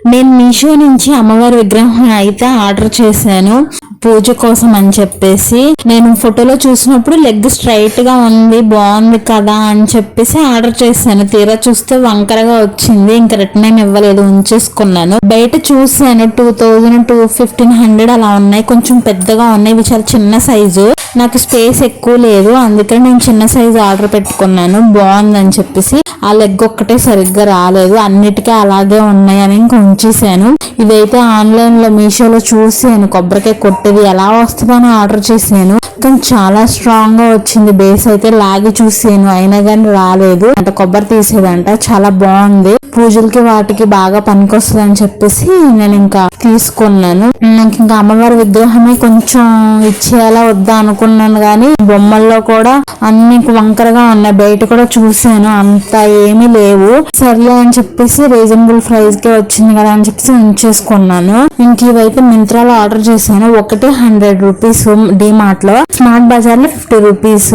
నేను మీషో నుంచి అమ్మవారి విగ్రహం అయితే ఆర్డర్ చేశాను పూజ కోసం అని చెప్పేసి. నేను ఫోటోలో చూసినప్పుడు లెగ్ స్ట్రైట్ గా ఉంది, బాగుంది కదా అని చెప్పేసి ఆర్డర్ చేశాను. తీరా చూస్తే వంకరగా వచ్చింది. ఇంకా రిటర్న్ ఏమి ఇవ్వలేదు, ఉంచేసుకున్నాను. బయట చూసాను 2000-1500 అలా ఉన్నాయి, కొంచెం పెద్దగా ఉన్నాయి. ఇవి చాలా చిన్న సైజు, నాకు స్పేస్ ఎక్కువ లేదు, అందుకని నేను చిన్న సైజు ఆర్డర్ పెట్టుకున్నాను. బాగుందని చెప్పేసి ఆ లెగ్ ఒక్కటే సరిగ్గా రాలేదు, అన్నిటికీ అలాగే ఉన్నాయని ఇంకా ఉంచేసాను. ఇదైతే ఆన్లైన్ లో మీషోలో చూసాను, కొబ్బరికాయ కొట్టేది ఎలా వస్తుందని ఆర్డర్ చేశాను. కానీ చాలా స్ట్రాంగ్ గా వచ్చింది. బేస్ అయితే లాగి చూసాను, అయినా కానీ రాలేదు. అంటే కొబ్బరి తీసేదంట. చాలా బాగుంది, పూజలకి వాటికి బాగా పనికొస్తుంది అని చెప్పేసి నేను ఇంకా తీసుకున్నాను. నాకు ఇంకా అమ్మవారి విగ్రహమే కొంచెం ఇచ్చేయాలా వద్దా అనుకున్నాను, కానీ బొమ్మల్లో కూడా అన్ని వంకరగా ఉన్నాయి. బయట కూడా చూసాను, అంత ఏమీ లేవు. సర్లే అని చెప్పేసి రీజనబుల్ ప్రైస్ కే వచ్చింది కదా అని చెప్పేసి ఉంచేసుకున్నాను. ఇంక ఇవైతే మింత్రాలో ఆర్డర్ చేశాను. ఒకటి 100 రూపీస్, డిమార్ట్ లో, స్మార్ట్ బజార్ లో 50 రూపీస్.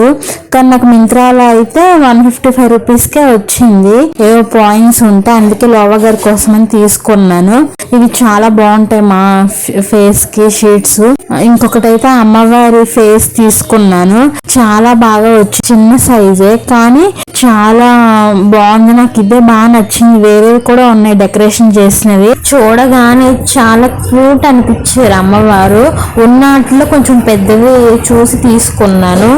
కానీ నాకు మింత్రాలో అయితే 155 రూపీస్ కే వచ్చింది. ఏవో పాయింట్స్ ఉంటాయి, అందుకే లోవా గారి కోసం అని తీసుకున్నాను. ఇవి చాలా బాగుంటాయి మా ఫేస్ కి షీట్స్. ఇంకొకటి అయితే అమ్మవారి ఫేస్ తీసుకున్నాను. చాలా బాగా వచ్చి, చిన్న సైజే కానీ చాలా బాగుంది. నాకు ఇదే బాగా నచ్చింది. వేరేవి కూడా ఉన్నాయి డెకరేషన్ చేసినవి, చూడగానే చాలా క్యూట్ అనిపించారు అమ్మవారు. ఉన్నట్లో కొంచెం పెద్దవి చూసి తీసుకున్నాను.